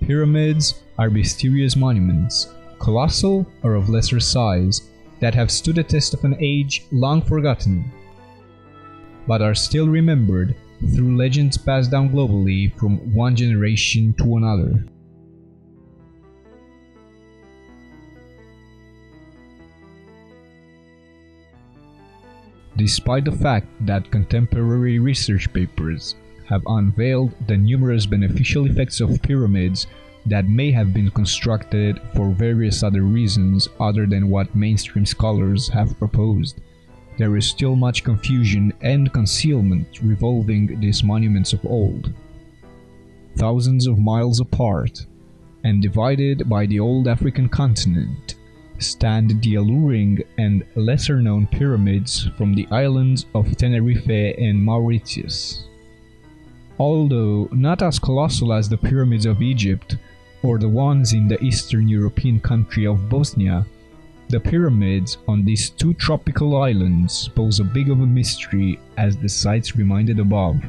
Pyramids are mysterious monuments, colossal or of lesser size, that have stood the test of an age long forgotten, but are still remembered through legends passed down globally from one generation to another. Despite the fact that contemporary research papers have unveiled the numerous beneficial effects of pyramids that may have been constructed for various other reasons other than what mainstream scholars have proposed, there is still much confusion and concealment revolving these monuments of old. Thousands of miles apart, and divided by the old African continent, stand the alluring and lesser-known pyramids from the islands of Tenerife and Mauritius. Although not as colossal as the pyramids of Egypt or the ones in the Eastern European country of Bosnia, the pyramids on these two tropical islands pose a bit of a mystery, as the sites reminded above.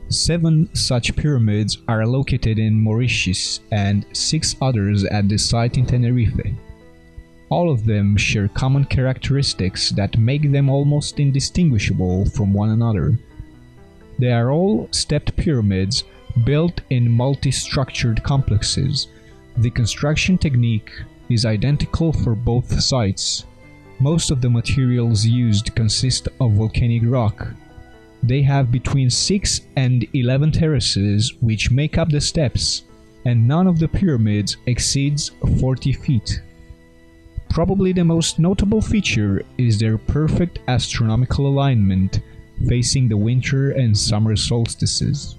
7 such pyramids are located in Mauritius and 6 others at the site in Tenerife. All of them share common characteristics that make them almost indistinguishable from one another. They are all stepped pyramids built in multi-structured complexes. The construction technique is identical for both sites. Most of the materials used consist of volcanic rock. They have between 6 and 11 terraces which make up the steps, and none of the pyramids exceeds 40 feet. Probably the most notable feature is their perfect astronomical alignment, facing the winter and summer solstices.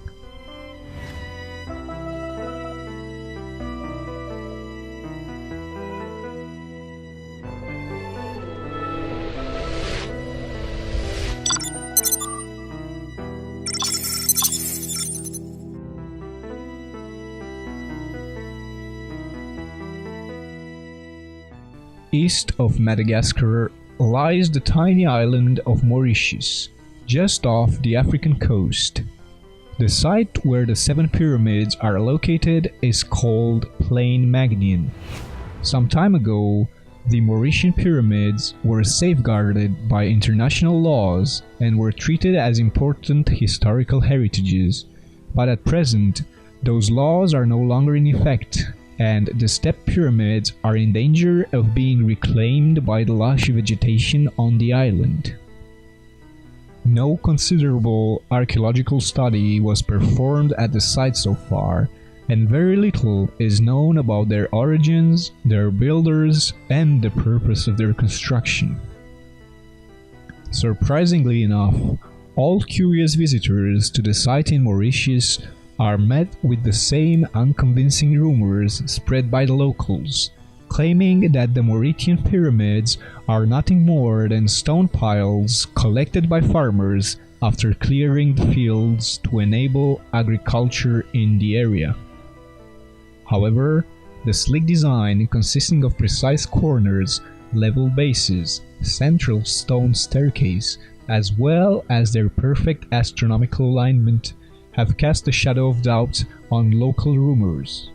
East of Madagascar lies the tiny island of Mauritius, just off the African coast. The site where the 7 pyramids are located is called Plain Magnian. Some time ago, the Mauritian pyramids were safeguarded by international laws and were treated as important historical heritages, but at present, those laws are no longer in effect, and the steppe pyramids are in danger of being reclaimed by the lush vegetation on the island. No considerable archaeological study was performed at the site so far, and very little is known about their origins, their builders, and the purpose of their construction. Surprisingly enough, all curious visitors to the site in Mauritius are met with the same unconvincing rumors spread by the locals, claiming that the Mauritian pyramids are nothing more than stone piles collected by farmers after clearing the fields to enable agriculture in the area. However, the sleek design, consisting of precise corners, level bases, central stone staircase, as well as their perfect astronomical alignment, have cast a shadow of doubt on local rumors.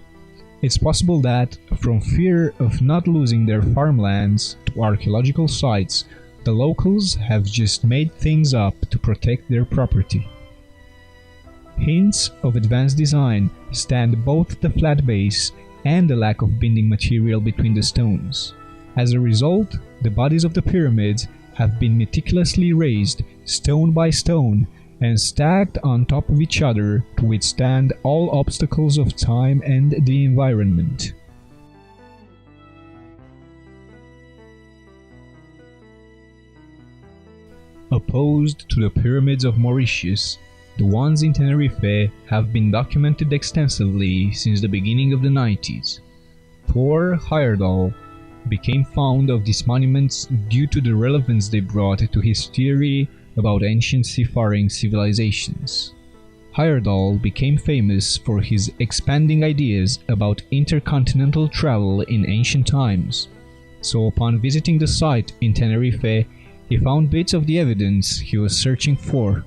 It's possible that, from fear of not losing their farmlands to archaeological sites, the locals have just made things up to protect their property. Hints of advanced design stand both the flat base and the lack of binding material between the stones. As a result, the bodies of the pyramids have been meticulously raised, stone by stone, and stacked on top of each other to withstand all obstacles of time and the environment. Opposed to the pyramids of Mauritius, the ones in Tenerife have been documented extensively since the beginning of the 90s. Thor Heyerdahl became fond of these monuments due to the relevance they brought to his theory about ancient seafaring civilizations. Heyerdahl became famous for his expanding ideas about intercontinental travel in ancient times, so upon visiting the site in Tenerife, he found bits of the evidence he was searching for.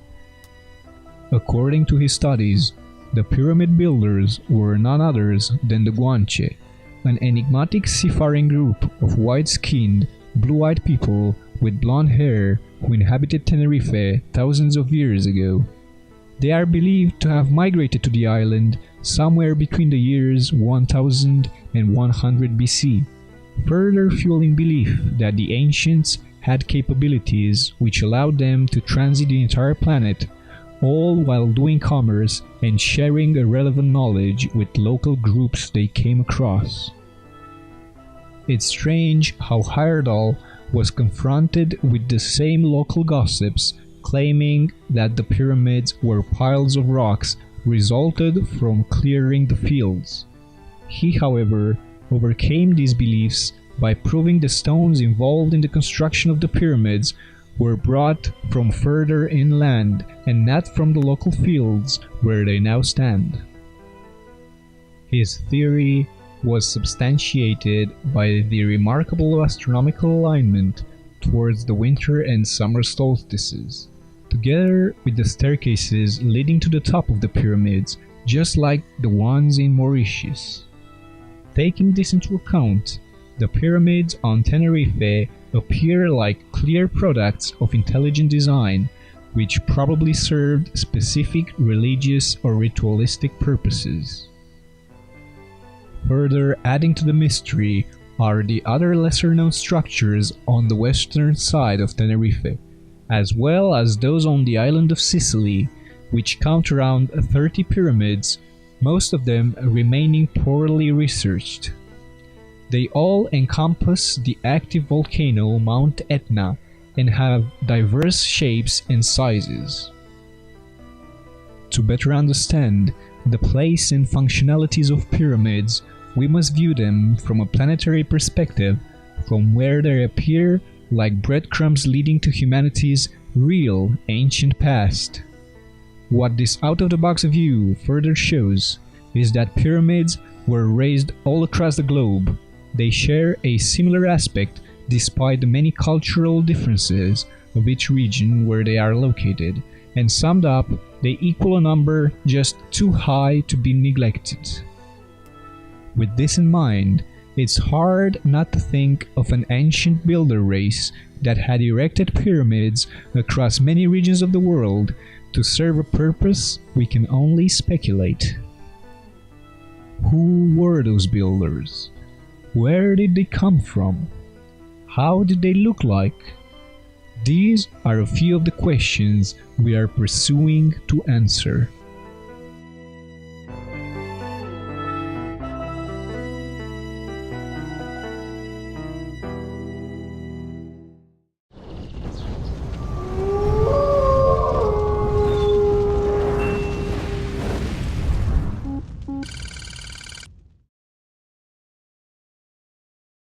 According to his studies, The pyramid builders were none others than the Gaunche, an enigmatic seafaring group of white-skinned, blue-eyed people with blonde hair who inhabited Tenerife thousands of years ago. They are believed to have migrated to the island somewhere between the years 1000 and 100 BC, further fueling belief that the ancients had capabilities which allowed them to transit the entire planet, all while doing commerce and sharing irrelevant knowledge with local groups they came across. It's strange how Heyerdahl was confronted with the same local gossips claiming that the pyramids were piles of rocks resulted from clearing the fields. He, however, overcame these beliefs by proving the stones involved in the construction of the pyramids were brought from further inland and not from the local fields where they now stand. His theory was substantiated by the remarkable astronomical alignment towards the winter and summer solstices, together with the staircases leading to the top of the pyramids, just like the ones in Mauritius. Taking this into account, the pyramids on Tenerife appear like clear products of intelligent design, which probably served specific religious or ritualistic purposes. Further adding to the mystery are the other lesser-known structures on the western side of Tenerife, as well as those on the island of Sicily, which count around 30 pyramids, most of them remaining poorly researched. They all encompass the active volcano Mount Etna and have diverse shapes and sizes. To better understand the place and functionalities of pyramids, we must view them from a planetary perspective, from where they appear like breadcrumbs leading to humanity's real ancient past. What this out-of-the-box view further shows is that pyramids were raised all across the globe. They share a similar aspect despite the many cultural differences of each region where they are located, and summed up, they equal a number just too high to be neglected. With this in mind, it's hard not to think of an ancient builder race that had erected pyramids across many regions of the world to serve a purpose we can only speculate. Who were those builders? Where did they come from? How did they look like? These are a few of the questions we are pursuing to answer.